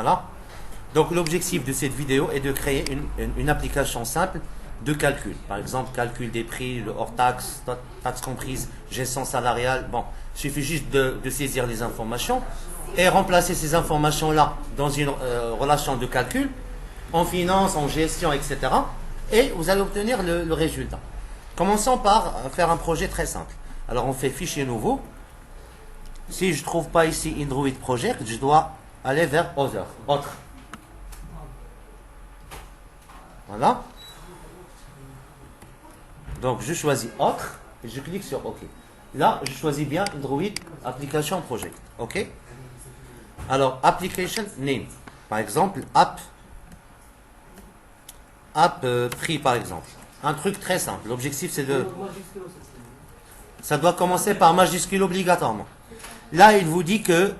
Voilà. Donc l'objectif de cette vidéo est de créer une application simple de calcul. Par exemple, calcul des prix, le hors-taxe, taxe comprise, gestion salariale. Bon, il suffit juste de saisir les informations et remplacer ces informations-là dans une relation de calcul, en finance, en gestion, etc. Et vous allez obtenir le résultat. Commençons par faire un projet très simple. Alors on fait fichier nouveau. Si je ne trouve pas ici Android Project, je dois aller vers Other, autre. Voilà. Donc je choisis autre et je clique sur OK. Là, je choisis bien Android Application Project. OK. Alors, Application Name. Par exemple, App prix, par exemple. Un truc très simple. L'objectif, c'est de... Ça doit commencer par majuscule obligatoirement. Là, il vous dit que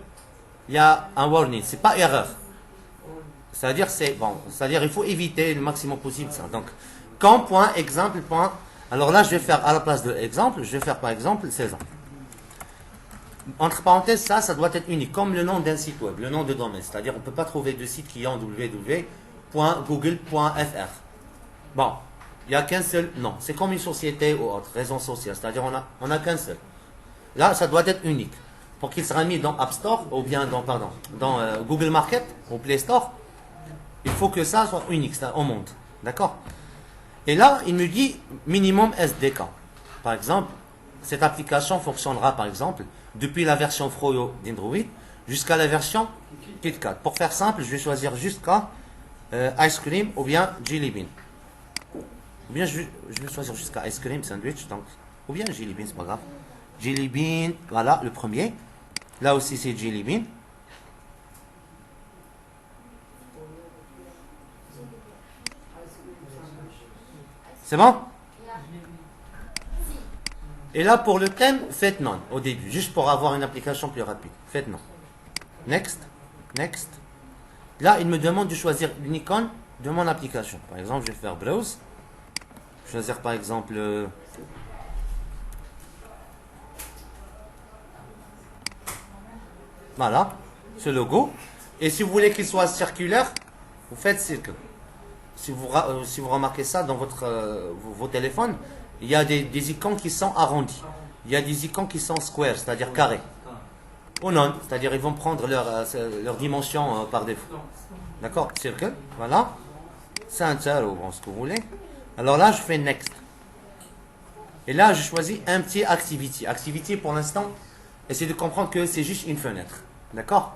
il y a un warning. C'est pas erreur. C'est-à-dire, il faut éviter le maximum possible ça. Donc, com.exemple. Alors là, je vais faire à la place de exemple, je vais faire par exemple 16 ans. Entre parenthèses, ça doit être unique, comme le nom d'un site web, le nom de domaine. C'est-à-dire, on ne peut pas trouver de site qui est en www.google.fr. Bon, il n'y a qu'un seul nom. C'est comme une société ou autre, raison sociale. C'est-à-dire, on n'a qu'un seul. Là, ça doit être unique. Pour qu'il sera mis dans App Store, ou bien dans Google Market, ou Play Store, il faut que ça soit unique, ça, au monde. D'accord? Et là, il me dit minimum SDK. Par exemple, cette application fonctionnera, par exemple, depuis la version Froyo d'Android jusqu'à la version KitKat. Pour faire simple, je vais choisir jusqu'à Ice Cream ou bien Jelly Bean. Ou bien je vais choisir jusqu'à Ice Cream Sandwich, donc, ou bien Jelly Bean, c'est pas grave. Jelly Bean, voilà, le premier. Là aussi, c'est Jelly Bean. C'est bon? Et là, pour le thème, faites non au début, juste pour avoir une application plus rapide. Faites non. Next. Next. Là, il me demande de choisir une icône de mon application. Par exemple, je vais faire Browse. Je vais choisir par exemple... voilà, ce logo. Et si vous voulez qu'il soit circulaire, vous faites circle. Si vous remarquez ça dans vos téléphones, il y a des icônes qui sont arrondies. Il y a des icônes qui sont square, c'est-à-dire carrés. Ou non, c'est-à-dire ils vont prendre leur dimension par défaut. D'accord? Circle, voilà. Center, ou bon, ce que vous voulez. Alors là, je fais Next. Et là, je choisis un petit Activity. Activity, pour l'instant, essayez de comprendre que c'est juste une fenêtre. D'accord?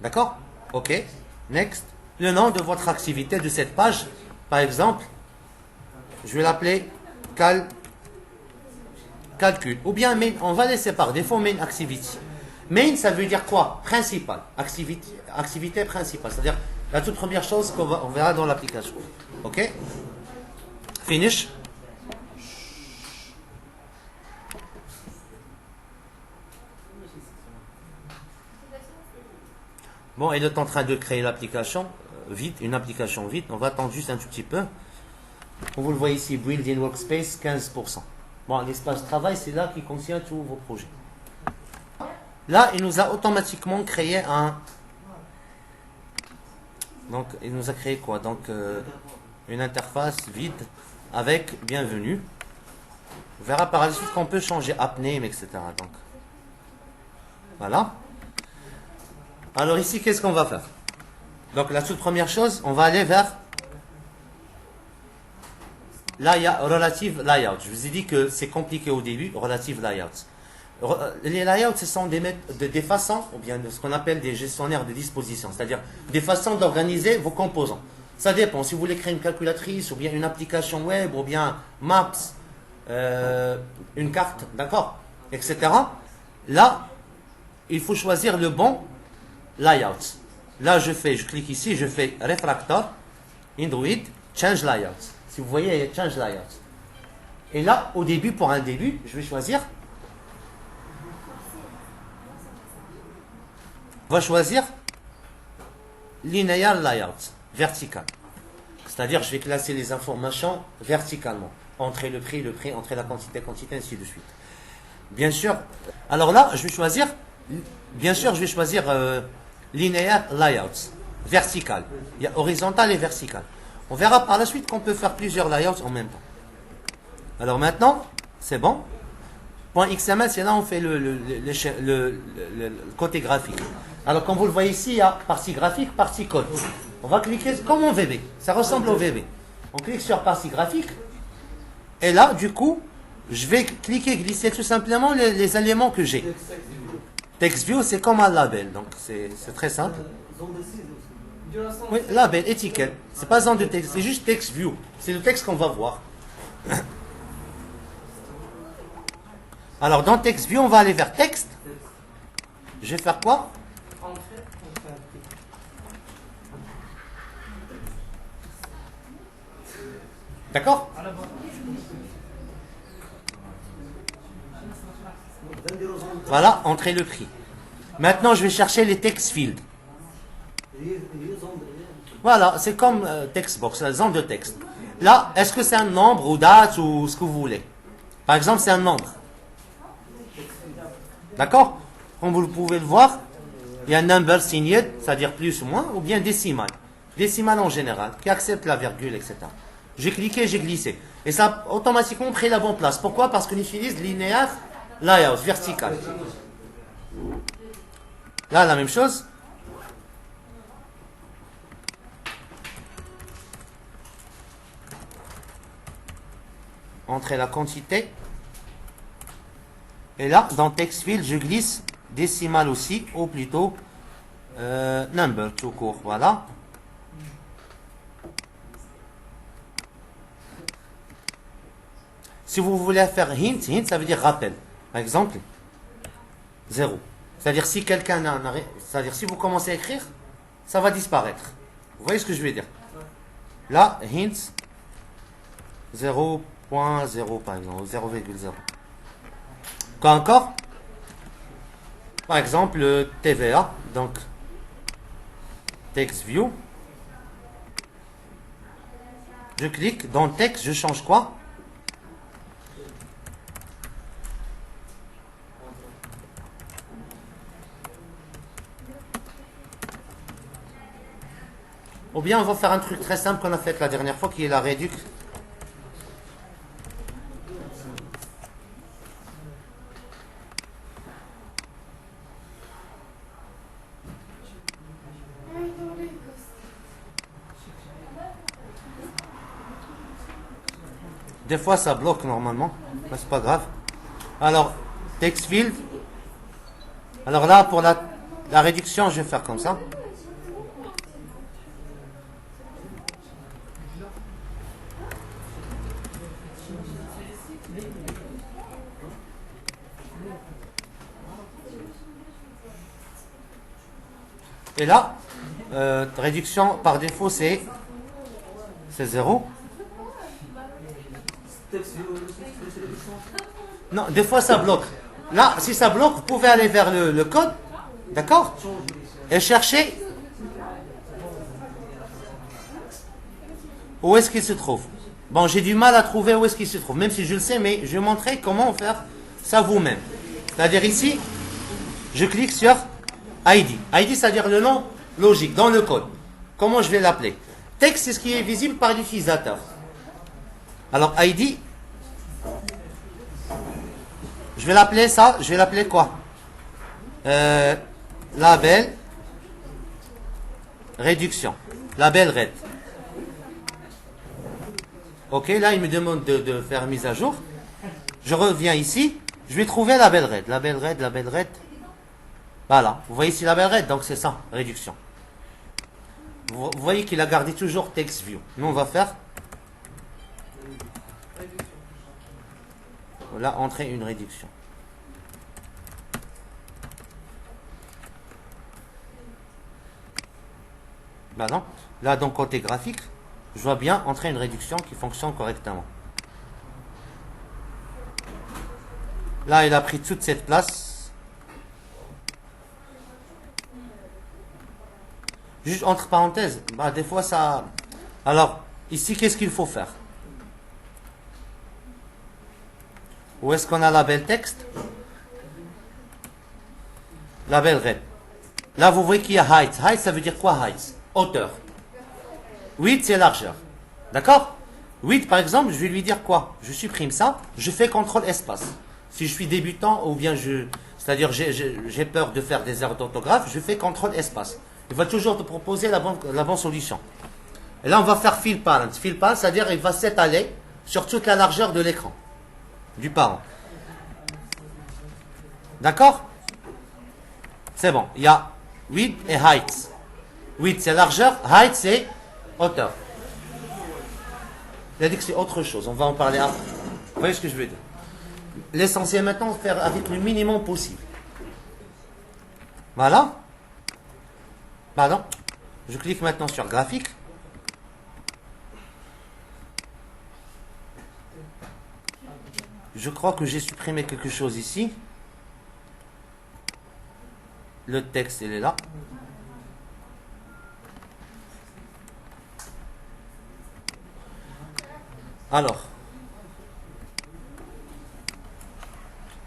D'accord? OK. Next. Le nom de votre activité de cette page, par exemple, je vais l'appeler calcul. Ou bien main, on va laisser par défaut main activity. Main, ça veut dire quoi? Principal. Activité principale. C'est-à-dire la toute première chose qu'on verra dans l'application. OK? Finish. Bon, il est en train de créer l'application vite, une application vite. On va attendre juste un tout petit peu. Vous le voyez ici, Built-in Workspace, 15%. Bon, l'espace travail, c'est là qui contient tous vos projets. Là, il nous a automatiquement créé donc, il nous a créé quoi? Donc, une interface vide avec bienvenue. On verra par la suite qu'on peut changer app name, etc. Donc, voilà. Alors ici, qu'est-ce qu'on va faire? Donc la toute première chose, on va aller vers Relative Layout. Je vous ai dit que c'est compliqué au début, Relative Layout. Les layouts, ce sont des façons, ou bien ce qu'on appelle des gestionnaires de disposition, c'est-à-dire des façons d'organiser vos composants. Ça dépend, si vous voulez créer une calculatrice, ou bien une application web, ou bien Maps, une carte, d'accord, etc. Là, il faut choisir le bon layout. Là, je clique ici, je fais Refactor, Android, Change Layout. Si vous voyez, il y a Change Layout. Et là, au début, pour un début, je vais choisir. On va choisir Linear Layout, vertical. C'est-à-dire, je vais classer les informations verticalement. Entrer le prix, entrer la quantité, ainsi de suite. Bien sûr. Alors là, je vais choisir linéaire layouts, vertical. Il y a horizontal et vertical. On verra par la suite qu'on peut faire plusieurs layouts en même temps. Alors maintenant, c'est bon. Point XML, c'est là où on fait le côté graphique. Alors comme vous le voyez ici, il y a partie graphique, partie code. On va cliquer comme en VB. Ça ressemble au VB. On clique sur partie graphique. Et là, du coup, je vais cliquer, glisser tout simplement les éléments que j'ai. TextView, c'est comme un label. Donc c'est très simple. Oui, label, étiquette. C'est pas zone de texte, c'est juste TextView. C'est le texte qu'on va voir. Alors dans TextView, on va aller vers texte. Je vais faire quoi? D'accord? Voilà, entrer le prix. Maintenant, je vais chercher les text fields. Voilà, c'est comme textbox, la zone de texte. Là, est-ce que c'est un nombre ou date ou ce que vous voulez? Par exemple, c'est un nombre. D'accord? Comme vous pouvez le voir, il y a un number signé, c'est-à-dire plus ou moins, ou bien décimal. Décimal en général, qui accepte la virgule, etc. J'ai cliqué, j'ai glissé. Et ça a automatiquement pris la bonne place. Pourquoi? Parce qu'on utilise linéaire layout, vertical. Là, la même chose. Entrer la quantité. Et là, dans text field, je glisse décimal aussi, ou plutôt number tout court. Voilà. Si vous voulez faire hint, hint ça veut dire rappel. Par exemple, 0. C'est-à-dire si quelqu'un c'est-à-dire si vous commencez à écrire, ça va disparaître. Vous voyez ce que je veux dire? Là, hint 0.0 par exemple, 0,0. Quoi encore? Par exemple, TVA, donc text view. Je clique dans le texte, je change quoi? Ou bien on va faire un truc très simple qu'on a fait la dernière fois, qui est la réduc. Des fois ça bloque normalement, mais c'est pas grave. Alors, text field. Alors là, pour la réduction, je vais faire comme ça. Et là, réduction par défaut, c'est 0. Non, des fois ça bloque. Là, si ça bloque, vous pouvez aller vers le code, d'accord? Et chercher où est-ce qu'il se trouve. Bon, j'ai du mal à trouver où est-ce qu'il se trouve, même si je le sais, mais je vais montrer comment faire ça vous-même. C'est-à-dire ici, je clique sur ID. ID, c'est-à-dire le nom logique, dans le code. Comment je vais l'appeler? Texte, c'est ce qui est visible par l'utilisateur. Alors, ID, je vais l'appeler ça, je vais l'appeler quoi? Label, réduction. Label red. Ok, là, il me demande de faire mise à jour. Je reviens ici, je vais trouver label red. Label red, label red. Voilà, vous voyez ici label red, donc c'est ça, réduction. Vous voyez qu'il a gardé toujours text view. Nous, on va faire là, entrer une réduction. Bah non. Là, donc, côté graphique, je vois bien entrer une réduction qui fonctionne correctement. Là, il a pris toute cette place. Juste entre parenthèses, bah, des fois ça... Alors, ici, qu'est-ce qu'il faut faire? Où est-ce qu'on a label texte? Label red. Là, vous voyez qu'il y a height. Height, ça veut dire quoi, height? Hauteur. Width, c'est largeur. D'accord? Width, par exemple, je vais lui dire quoi? Je supprime ça, je fais contrôle espace. Si je suis débutant ou bien c'est-à-dire j'ai peur de faire des erreurs d'orthographe, je fais contrôle espace. Il va toujours te proposer la bonne solution. Et là, on va faire fill parent. Fill parent, c'est-à-dire il va s'étaler sur toute la largeur de l'écran du parent. D'accord? C'est bon. Il y a width et height. Width, c'est largeur. Height, c'est hauteur. Il a dit que c'est autre chose. On va en parler après. Vous voyez ce que je veux dire? L'essentiel maintenant, c'est faire avec le minimum possible. Voilà. Pardon. Je clique maintenant sur graphique. Je crois que j'ai supprimé quelque chose ici. Le texte, il est là.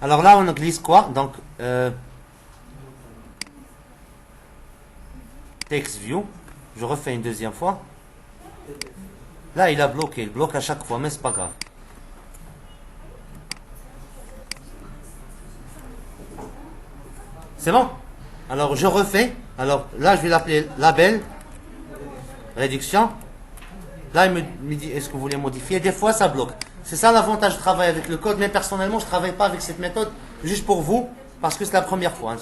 Alors là, on glisse quoi? Donc, text view. Je refais une deuxième fois. Là, il a bloqué. Il bloque à chaque fois, mais c'est pas grave. C'est bon? Alors, je refais. Alors, là, je vais l'appeler label. Réduction. Là, il me dit, est-ce que vous voulez modifier? Des fois, ça bloque. C'est ça l'avantage de travailler avec le code. Mais personnellement, je ne travaille pas avec cette méthode juste pour vous, parce que c'est la première fois. Hein.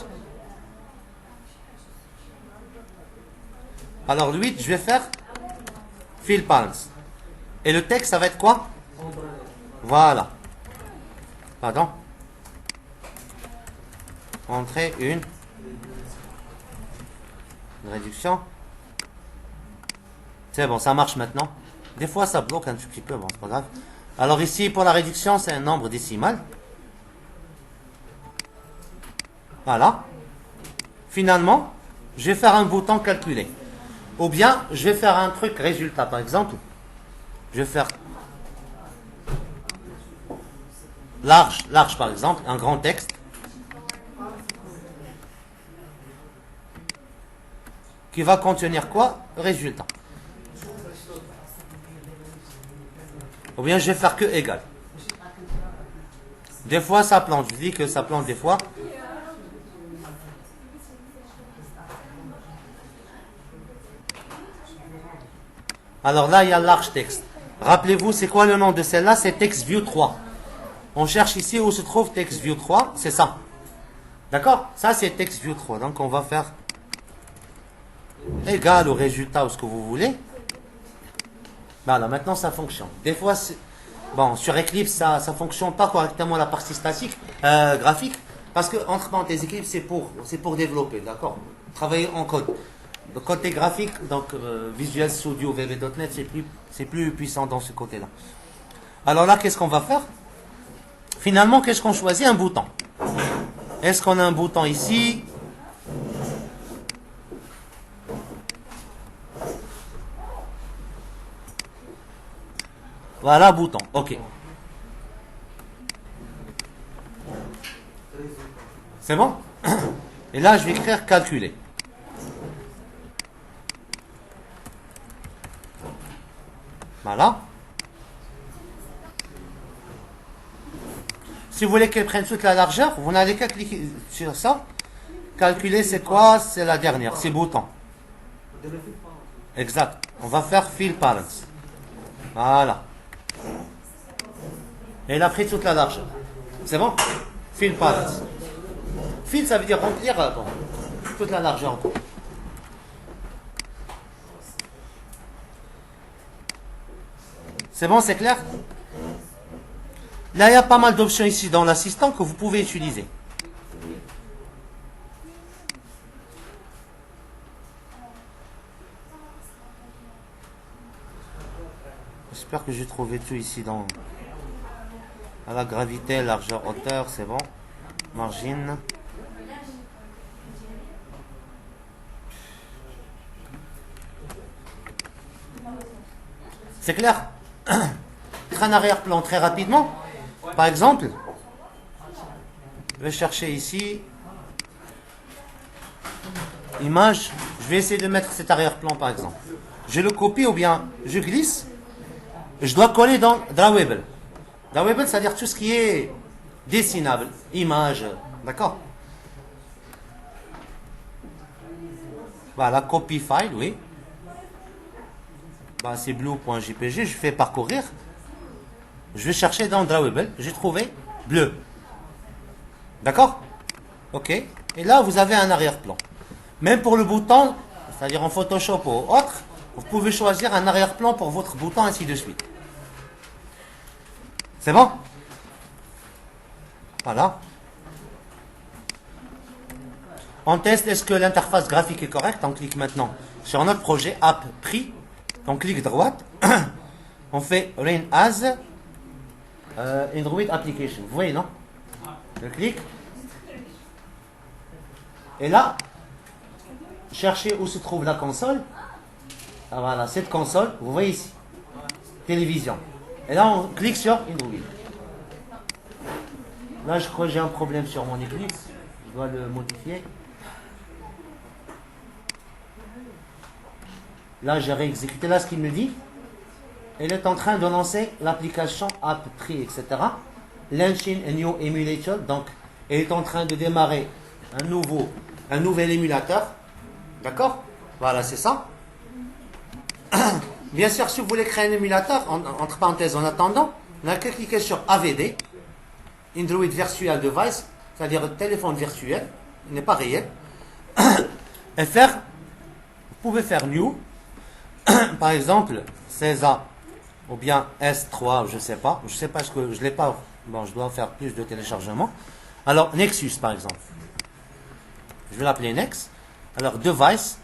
Alors, lui, je vais faire fill parents. Et le texte, ça va être quoi? Voilà. Pardon. Entrée une réduction. C'est bon, ça marche maintenant. Des fois, ça bloque un petit peu, bon, c'est pas grave. Alors ici, pour la réduction, c'est un nombre décimal. Voilà. Finalement, je vais faire un bouton calculer. Ou bien, je vais faire un truc résultat, par exemple. Je vais faire large par exemple, un grand texte. Qui va contenir quoi? Résultat. Ou bien je vais faire que égal. Des fois ça plante. Je dis que ça plante des fois. Alors là, il y a large texte. Rappelez-vous, c'est quoi le nom de celle-là? C'est TextView 3. On cherche ici où se trouve TextView 3. C'est ça. D'accord? Ça, c'est TextView 3. Donc, on va faire égal au résultat ou ce que vous voulez. Voilà, maintenant, ça fonctionne. Des fois, bon, sur Eclipse, ça ne fonctionne pas correctement la partie statique, graphique. Parce que, entre parenthèses, Eclipse, c'est pour développer. D'accord? Travailler en code. Le côté graphique, donc Visual Studio, VB.NET, c'est plus puissant dans ce côté-là. Alors là, qu'est-ce qu'on va faire? Finalement, qu'est-ce qu'on choisit? Un bouton. Est-ce qu'on a un bouton ici? Voilà, bouton. OK. C'est bon? Et là, je vais écrire calculer. Voilà. Si vous voulez qu'elle prenne toute la largeur, vous n'allez qu'à cliquer sur ça. Calculer, c'est quoi? C'est la dernière, c'est bouton. Exact. On va faire fill parents. Voilà. Et elle a pris toute la largeur. C'est bon? Fill parents. Fill, ça veut dire remplir bon, toute la largeur. C'est bon, c'est clair? Là, il y a pas mal d'options ici dans l'assistant que vous pouvez utiliser. J'espère que j'ai trouvé tout ici dans à la gravité, largeur, hauteur, c'est bon. Margine. C'est clair? Un arrière-plan très rapidement. Par exemple, je vais chercher ici. image, je vais essayer de mettre cet arrière-plan par exemple. Je le copie ou bien je glisse. Je dois coller dans Drawable. Drawable, c'est-à-dire tout ce qui est dessinable, image, d'accord? Voilà, copy file, oui. Bah, c'est blue.jpg, je fais parcourir. Je vais chercher dans Drawable, j'ai trouvé bleu. D'accord? Ok. Et là, vous avez un arrière-plan. Même pour le bouton, c'est-à-dire en Photoshop ou autre, vous pouvez choisir un arrière-plan pour votre bouton, ainsi de suite. C'est bon? Voilà. On teste est-ce que l'interface graphique est correcte. On clique maintenant sur notre projet App Prix. On clique droite. On fait Run as Android Application. Vous voyez, non? Je clique. Et là, cherchez où se trouve la console. Ah, voilà, cette console, vous voyez ici. Télévision. Et là, on clique sur Android. Là, je crois que j'ai un problème sur mon Eclipse. Je dois le modifier. Là, j'ai réexécuté. Là, ce qu'il me dit, elle est en train de lancer l'application App Tree, etc. Launching a new emulator. Donc, elle est en train de démarrer un nouvel émulateur. D'accord? Voilà, c'est ça. Bien sûr, si vous voulez créer un émulateur, entre parenthèses, en attendant, on n'a qu'à cliquer sur AVD, Android Virtual Device, c'est-à-dire téléphone virtuel, il n'est pas réel, et faire, vous pouvez faire New, par exemple, CESA, ou bien S3, je ne sais pas ce que je ne l'ai pas, bon, je dois faire plus de téléchargement. Alors, Nexus, par exemple. Je vais l'appeler Nex. Alors, Device,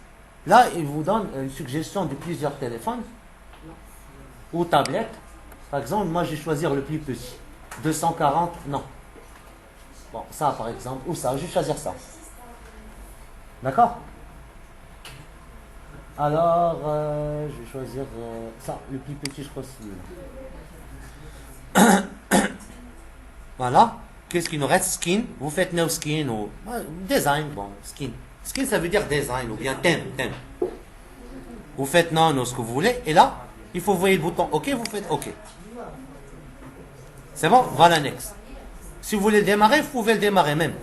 là, il vous donne une suggestion de plusieurs téléphones, ou tablettes. Par exemple, moi, je vais choisir le plus petit. 240, non. Bon, ça, par exemple, ou ça, je vais choisir ça. D'accord? Alors, je vais choisir ça, le plus petit, je crois, celui-là. Voilà. Qu'est-ce qu'il nous reste? Skin. Vous faites no skin ou design. Bon, skin. Skin, ça veut dire design ou bien thème. Vous faites non ou ce que vous voulez. Et là, il faut voir le bouton OK, vous faites OK. C'est bon? Voilà, next. Si vous voulez démarrer, vous pouvez le démarrer même.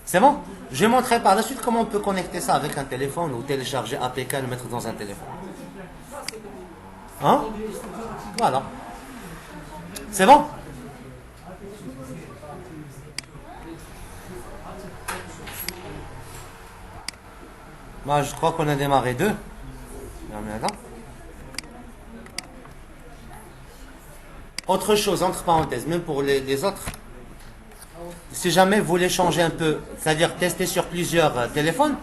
C'est bon? Je vais montrer par la suite comment on peut connecter ça avec un téléphone ou télécharger APK et le mettre dans un téléphone. Hein? Voilà. C'est bon? Moi, je crois qu'on a démarré deux. Autre chose, entre parenthèses, même pour les autres, si jamais vous voulez changer un peu, c'est-à-dire tester sur plusieurs téléphones,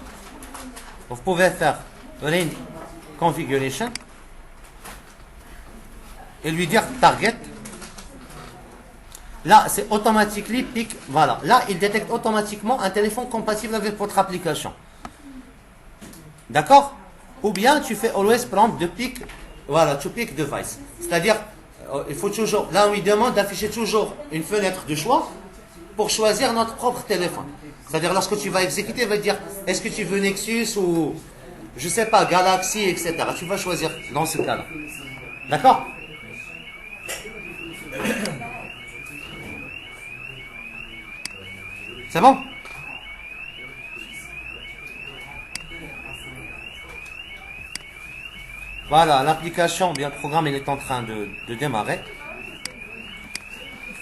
vous pouvez faire Run Configuration et lui dire Target. Là, c'est automatiquement pick. Voilà. Là, il détecte automatiquement un téléphone compatible avec votre application. D'accord? Ou bien tu fais always prompt de pick. Voilà, to pick device. C'est-à-dire, il faut toujours. Là, on lui demande d'afficher toujours une fenêtre de choix pour choisir notre propre téléphone. C'est-à-dire, lorsque tu vas exécuter, il va te dire est-ce que tu veux Nexus ou je sais pas, Galaxy, etc. Tu vas choisir dans ce cas-là. D'accord? C'est bon? Voilà, l'application, bien le programme, il est en train de démarrer.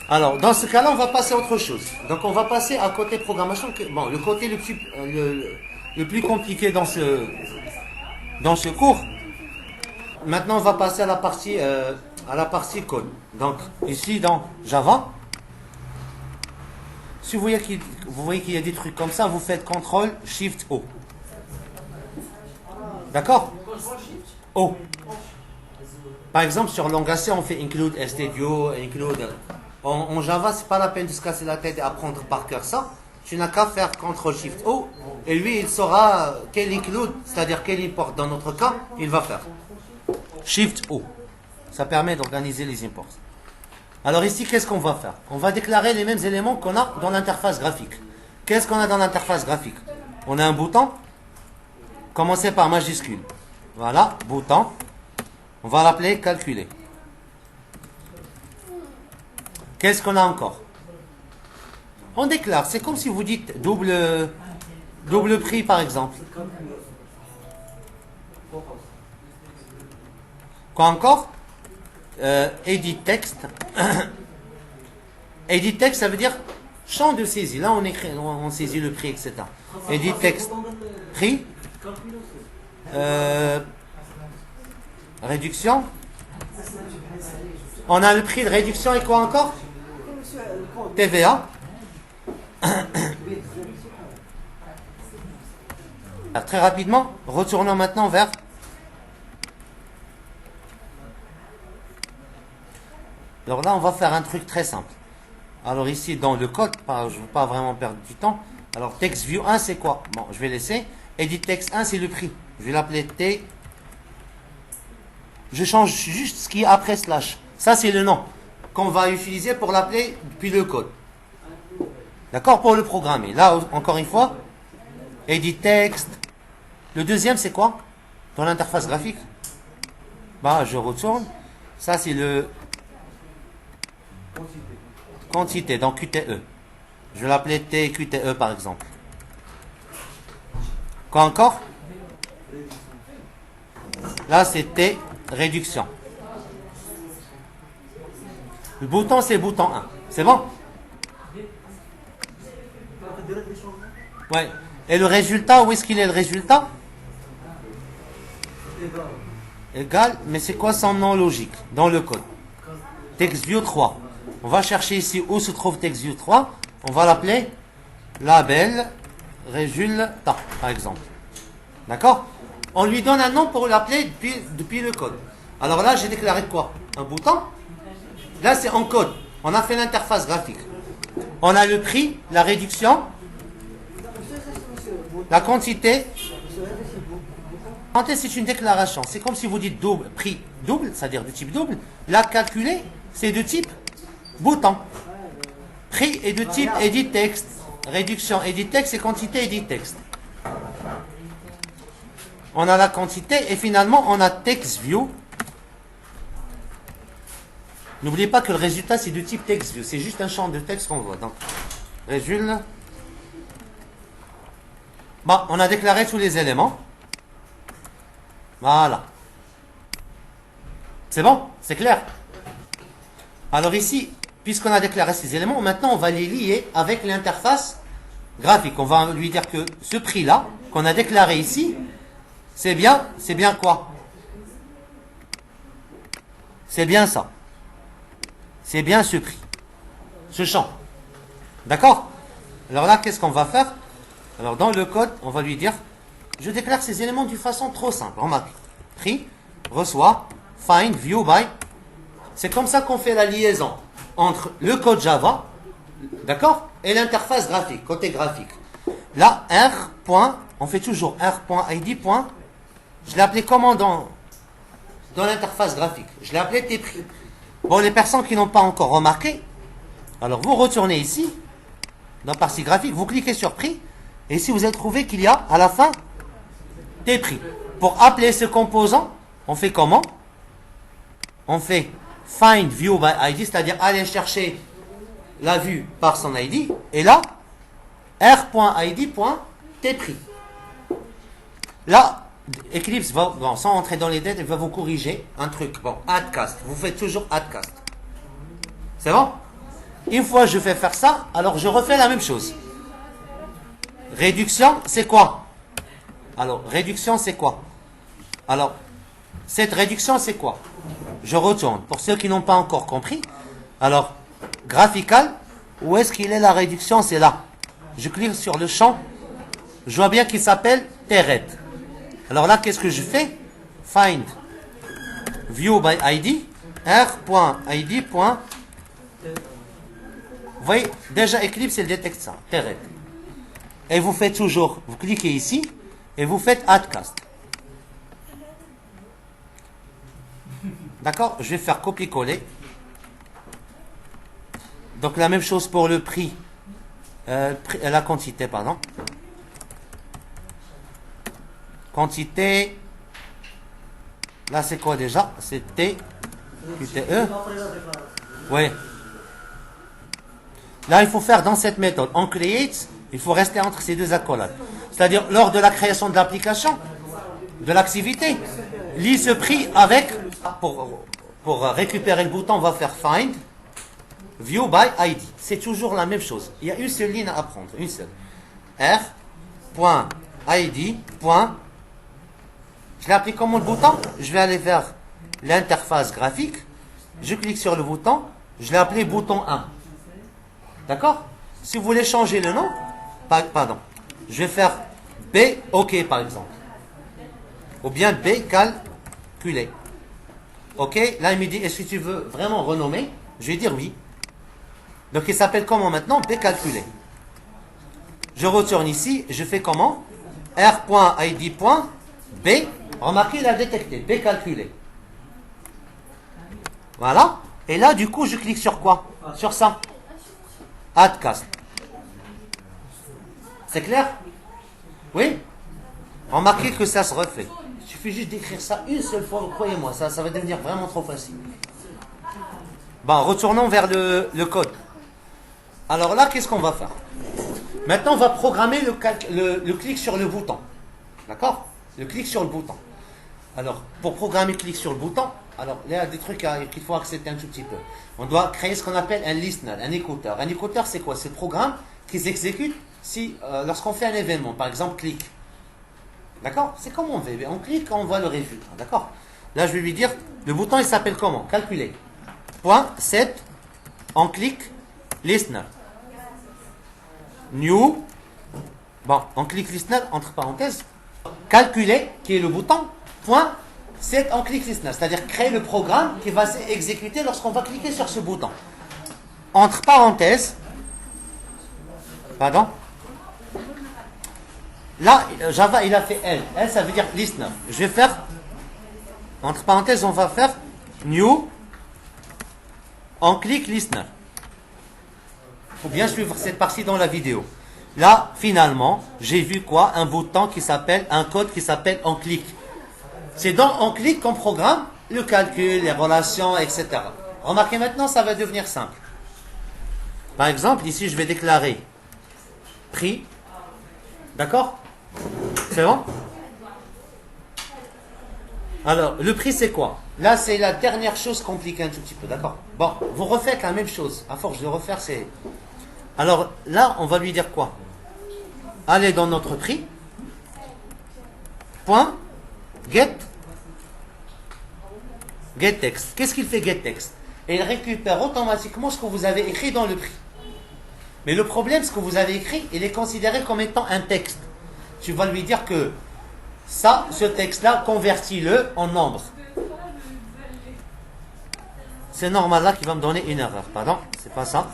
Alors, dans ce cas-là, on va passer à autre chose. Donc, on va passer à côté programmation. Bon, le côté le plus compliqué dans ce cours. Maintenant, on va passer à la partie code. Donc, ici, dans Java, si vous voyez qu'il y a des trucs comme ça, vous faites CTRL, SHIFT, O. D'accord? O. Par exemple, sur Langacé, on fait include stdio, include. En Java, c'est pas la peine de se casser la tête et apprendre par cœur ça. Tu n'as qu'à faire CTRL SHIFT O et lui, il saura quel include, c'est-à-dire quel import dans notre cas, il va faire. SHIFT O. Ça permet d'organiser les imports. Alors ici, qu'est-ce qu'on va faire? On va déclarer les mêmes éléments qu'on a dans l'interface graphique. Qu'est-ce qu'on a dans l'interface graphique? On a un bouton, Commencez par majuscule. Voilà, bouton. On va l'appeler calculer. Qu'est-ce qu'on a encore? On déclare. C'est comme si vous dites double prix, par exemple. Quoi encore? Edit texte. Edit texte, ça veut dire champ de saisie. Là, on saisit le prix, etc. Edit texte. Prix. Réduction. On a le prix de réduction et quoi encore? TVA. Alors, très rapidement, retournons maintenant vers... Alors là, on va faire un truc très simple. Alors ici, dans le code, je ne veux pas vraiment perdre du temps. Alors, text view 1, c'est quoi? Bon, je vais laisser. Edit text 1, c'est le prix. Je vais l'appeler T. Je change juste ce qui est après slash. Ça, c'est le nom qu'on va utiliser pour l'appeler depuis le code. D'accord? Pour le programmer. Là, encore une fois, edit text. Le deuxième, c'est quoi? Dans l'interface graphique. Bah, je retourne. Ça, c'est le quantité dans QTE. Je vais l'appeler TQTE par exemple. Quoi encore? Là, c'est T réduction. Le bouton, c'est bouton 1. C'est bon? Ouais. Et le résultat, où est-ce qu'il est le résultat? Égal, mais c'est quoi son nom logique dans le code? TextView 3. On va chercher ici où se trouve TextView 3. On va l'appeler label résultat, par exemple. D'accord? On lui donne un nom pour l'appeler depuis le code. Alors là, j'ai déclaré quoi? Un bouton. Là, c'est en code. On a fait l'interface graphique. On a le prix, la réduction, la quantité. Quantité, c'est une déclaration. C'est comme si vous dites double, prix double, c'est-à-dire de type double. La calculer, c'est de type bouton. Prix est de type edit text. Réduction edit text et quantité edit text. On a la quantité et finalement on a text view. N'oubliez pas que le résultat c'est de type text view. C'est juste un champ de texte qu'on voit. Donc, résultat. Bon, on a déclaré tous les éléments. Voilà. C'est bon? C'est clair? Alors ici, puisqu'on a déclaré ces éléments, maintenant on va les lier avec l'interface graphique. On va lui dire que ce prix-là, qu'on a déclaré ici, c'est bien quoi? C'est bien ça. C'est bien ce prix. Ce champ. D'accord? Alors là, qu'est-ce qu'on va faire? Alors dans le code, on va lui dire, je déclare ces éléments d'une façon trop simple. Remarque. Prix, reçoit, find, view by. C'est comme ça qu'on fait la liaison entre le code Java, d'accord, et l'interface graphique, côté graphique. Là, R. On fait toujours R.id. Je l'ai appelé comment dans l'interface graphique? Je l'ai appelé T-prix. Bon, les personnes qui n'ont pas encore remarqué, alors vous retournez ici, dans la partie graphique, vous cliquez sur prix, et ici vous allez trouver qu'il y a à la fin T-prix. Pour appeler ce composant, on fait comment? On fait find view by ID, c'est-à-dire aller chercher la vue par son ID, et là, r.id.tprix. Là, Eclipse va, sans entrer dans les détails, il va vous corriger un truc. Bon, addcast. Vous faites toujours addcast. C'est bon? Une fois que je fais faire ça, alors je refais la même chose. Réduction, c'est quoi? Alors, réduction, c'est quoi? Alors, cette réduction, c'est quoi? Je retourne. Pour ceux qui n'ont pas encore compris, alors, graphical, où est-ce qu'il est la réduction? C'est là. Je clique sur le champ. Je vois bien qu'il s'appelle Teret. Alors là, qu'est-ce que je fais? Find view by ID, r.id. Vous voyez, déjà Eclipse, il détecte ça, Teret. Et vous faites toujours, vous cliquez ici, et vous faites addcast. D'accord? Je vais faire copier-coller. Donc la même chose pour le prix, la quantité, pardon. quantité. Là, c'est quoi déjà? C'est T, QTE. Oui. Là, il faut faire dans cette méthode. On create, il faut rester entre ces deux accolades. C'est-à-dire, lors de la création de l'application, de l'activité, lit ce prix avec, pour récupérer le bouton, on va faire find, view by ID. C'est toujours la même chose. Il y a une seule ligne à apprendre, une seule. R.id. Je l'ai appelé comment le bouton? Je vais aller vers l'interface graphique. Je clique sur le bouton. Je l'ai appelé bouton 1. D'accord? Si vous voulez changer le nom, pardon, je vais faire B, OK par exemple. Ou bien B, calculé. OK? Là, il me dit, est-ce que tu veux vraiment renommer? Je vais dire oui. Donc, il s'appelle comment maintenant? B, calculé. Je retourne ici, je fais comment? R.id.b. Remarquez, il a détecté. B, calculé. Voilà. Et là, du coup, je clique sur quoi? Sur ça. Add cast. C'est clair? Oui? Remarquez que ça se refait. Il suffit juste d'écrire ça une seule fois, croyez-moi, ça va devenir vraiment trop facile. Bon, retournons vers le code. Alors là, qu'est-ce qu'on va faire? Maintenant, on va programmer le clic sur le bouton. D'accord? Le clic sur le bouton. Alors, pour programmer le clic sur le bouton, alors il y a des trucs qu'il faut accepter un tout petit peu. On doit créer ce qu'on appelle un listener, un écouteur. Un écouteur, c'est quoi? C'est le programme qui s'exécute lorsqu'on fait un événement, par exemple, clic. D'accord? C'est comme on veut. On clique, on voit le résultat. D'accord? Là, je vais lui dire, le bouton, il s'appelle comment? Calculer. Point 7, on clique, listener. New. Bon, on clique listener, entre parenthèses. Calculer, qui est le bouton. Point 7, on clique listener. C'est-à-dire créer le programme qui va s'exécuter lorsqu'on va cliquer sur ce bouton. Entre parenthèses. Pardon? Là, Java, il a fait L. L, ça veut dire listener. Je vais faire, entre parenthèses, on va faire new, on clique listener. Il faut bien suivre cette partie dans la vidéo. Là, finalement, j'ai vu quoi? Un bouton qui s'appelle, un code qui s'appelle on clique. C'est dans on clique qu'on programme le calcul, les relations, etc. Remarquez maintenant, ça va devenir simple. Par exemple, ici, je vais déclarer prix. D'accord? C'est bon? Alors, le prix, c'est quoi? Là, c'est la dernière chose compliquée un tout petit peu, d'accord? Bon, vous refaites la même chose. À force de refaire, c'est... Alors, là, on va lui dire quoi? Allez dans notre prix. Point. Get text. Qu'est-ce qu'il fait, get text? Et il récupère automatiquement ce que vous avez écrit dans le prix. Mais le problème, ce que vous avez écrit, il est considéré comme étant un texte. Tu vas lui dire que ça, ce texte-là, convertis-le en nombre. C'est normal là qu'il va me donner une erreur. Pardon, c'est pas ça.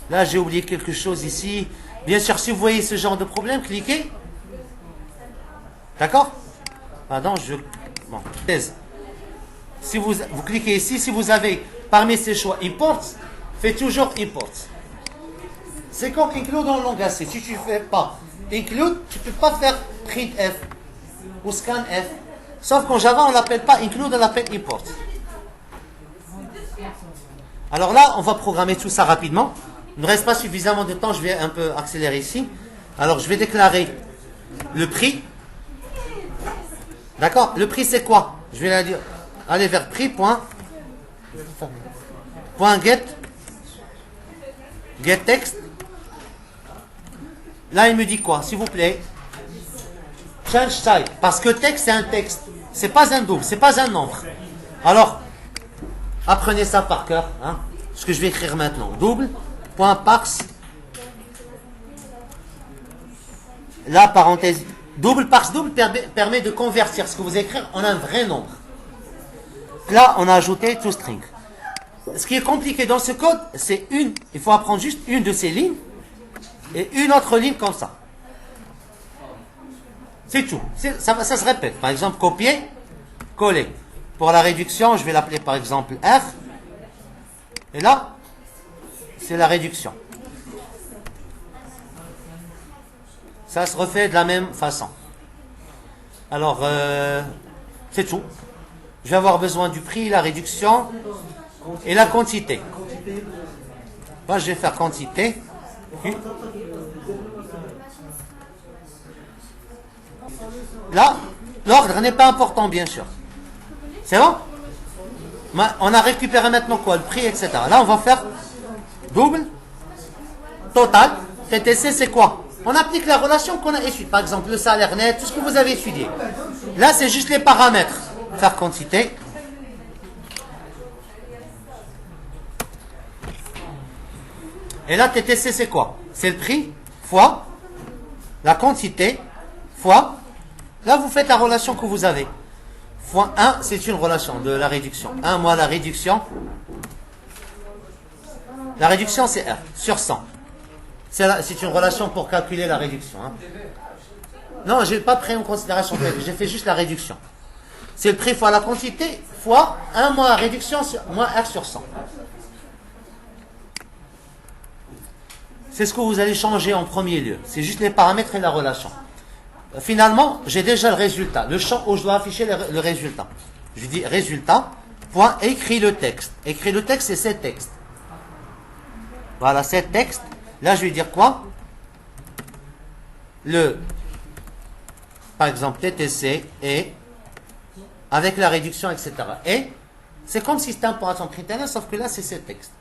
Là, j'ai oublié quelque chose ici. Bien sûr, si vous voyez ce genre de problème, cliquez. D'accord? Pardon, bon, thèse. Si vous cliquez ici, si vous avez parmi ces choix import, faites toujours import. C'est comme include dans le langage C. Si tu ne fais pas include, tu ne peux pas faire printf ou scanf. Sauf qu'en Java, on ne l'appelle pas include, on l'appelle import. Alors là, on va programmer tout ça rapidement. Il ne reste pas suffisamment de temps, je vais un peu accélérer ici. Alors, je vais déclarer le prix. D'accord? Le prix, c'est quoi? Je vais aller vers prix. Point get text. Là, il me dit quoi? S'il vous plaît. Change type. Parce que texte, c'est un texte. C'est pas un double, c'est pas un nombre. Alors, apprenez ça par cœur. Hein, ce que je vais écrire maintenant. Double.parse. Là, parenthèse. Double parse double permet de convertir ce que vous écrivez en un vrai nombre. Là, on a ajouté toString. Ce qui est compliqué dans ce code, c'est il faut apprendre juste une de ces lignes et une autre ligne comme ça. C'est tout. Ça se répète. Par exemple, copier, coller. Pour la réduction, je vais l'appeler par exemple R. Et là, c'est la réduction. Ça se refait de la même façon. Alors, c'est tout. Je vais avoir besoin du prix, la réduction et la quantité. Moi, je vais faire quantité. Là, l'ordre n'est pas important, bien sûr. C'est bon? On a récupéré maintenant quoi? Le prix, etc. Là, on va faire double, total. TTC, c'est quoi? On applique la relation qu'on a étudiée. Par exemple, le salaire net, tout ce que vous avez étudié. Là, c'est juste les paramètres. Faire quantité. Et là, TTC, c'est quoi? C'est le prix fois la quantité fois. Là, vous faites la relation que vous avez. Fois 1, c'est une relation de la réduction. 1 moins la réduction. La réduction, c'est R sur 100. C'est une relation pour calculer la réduction. Hein. Non, je n'ai pas pris en considération. J'ai fait juste la réduction. C'est le prix fois la quantité fois 1 moins la réduction moins R sur 100. C'est ce que vous allez changer en premier lieu. C'est juste les paramètres et la relation. Finalement, j'ai déjà le résultat. Le champ où je dois afficher le résultat. Je dis résultat, point, écrit le texte. Écrit le texte, c'est cet texte. Voilà, cet texte. Là, je vais dire quoi? Par exemple, TTC et avec la réduction, etc. Et c'est comme système pour atteindre critère, sauf que là, c'est ce texte.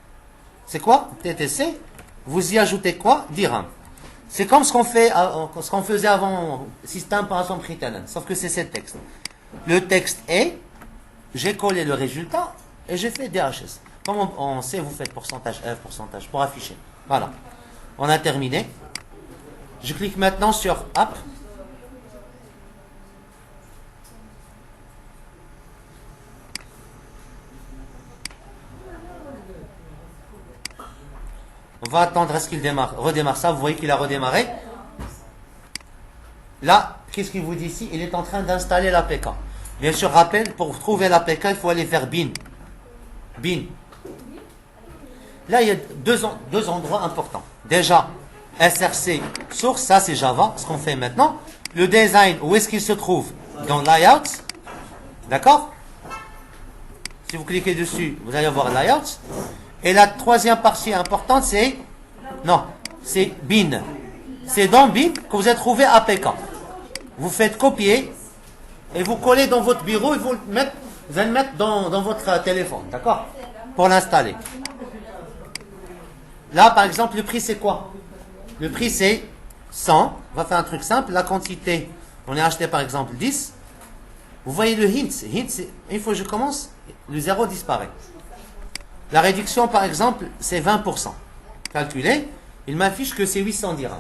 C'est quoi? TTC. Vous y ajoutez quoi? Dirham. C'est comme ce qu'on faisait avant, système par atteindre critère, sauf que c'est ce texte. Le texte est, j'ai collé le résultat et j'ai fait DHS. Comme on sait, vous faites pourcentage F, pourcentage pour afficher. Voilà. On a terminé. Je clique maintenant sur App. On va attendre à ce qu'il redémarre ça. Vous voyez qu'il a redémarré. Là, qu'est-ce qu'il vous dit ici? Il est en train d'installer l'APK. Bien sûr, rappel, pour trouver l'APK, il faut aller vers bin. Bin. Là, il y a deux endroits importants. Déjà, SRC, source, ça c'est Java, ce qu'on fait maintenant. Le design, où est-ce qu'il se trouve? Dans Layout. D'accord? Si vous cliquez dessus, vous allez voir Layout. Et la troisième partie importante, c'est... Non, c'est bin. C'est dans bin que vous allez trouver APK. Vous faites copier et vous collez dans votre bureau et vous allez le mettre dans votre téléphone. D'accord? Pour l'installer. Là, par exemple, le prix, c'est quoi? Le prix, c'est 100. On va faire un truc simple. La quantité, on a acheté par exemple 10. Vous voyez le hint. Hint, c'est, une fois que je commence, le 0 disparaît. La réduction, par exemple, c'est 20%. Calculé, il m'affiche que c'est 800 dirhams.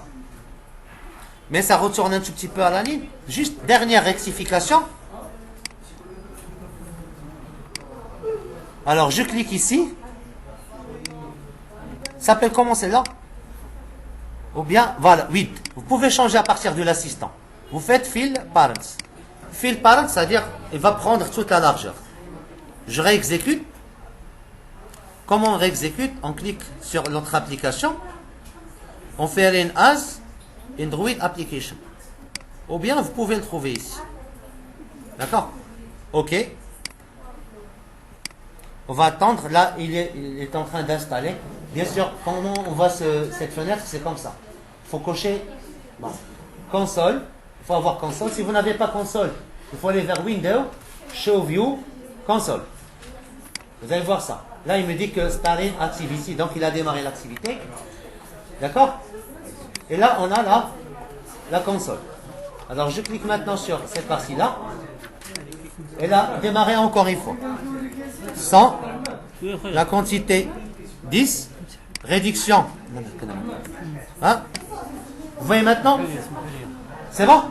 Mais ça retourne un tout petit peu à la ligne. Juste dernière rectification. Alors, je clique ici. Ça s'appelle comment celle-là? Ou bien, voilà, 8. Vous pouvez changer à partir de l'assistant. Vous faites fill parents. Fill parents, c'est-à-dire, il va prendre toute la largeur. Je réexécute. Comment on réexécute? On clique sur notre application. On fait un as Android application. Ou bien, vous pouvez le trouver ici. D'accord? OK. On va attendre. Là, il est en train d'installer. Bien sûr, comment on voit cette fenêtre, c'est comme ça. Il faut cocher console. Il faut avoir console. Si vous n'avez pas console, il faut aller vers Windows, Show View, console. Vous allez voir ça. Là, il me dit que Starting Activity, donc il a démarré l'activité. D'accord? Et là, on a la console. Alors, je clique maintenant sur cette partie-là. Et là, démarrer encore une fois. 100, la quantité 10, réduction. Hein? Vous voyez maintenant? C'est bon?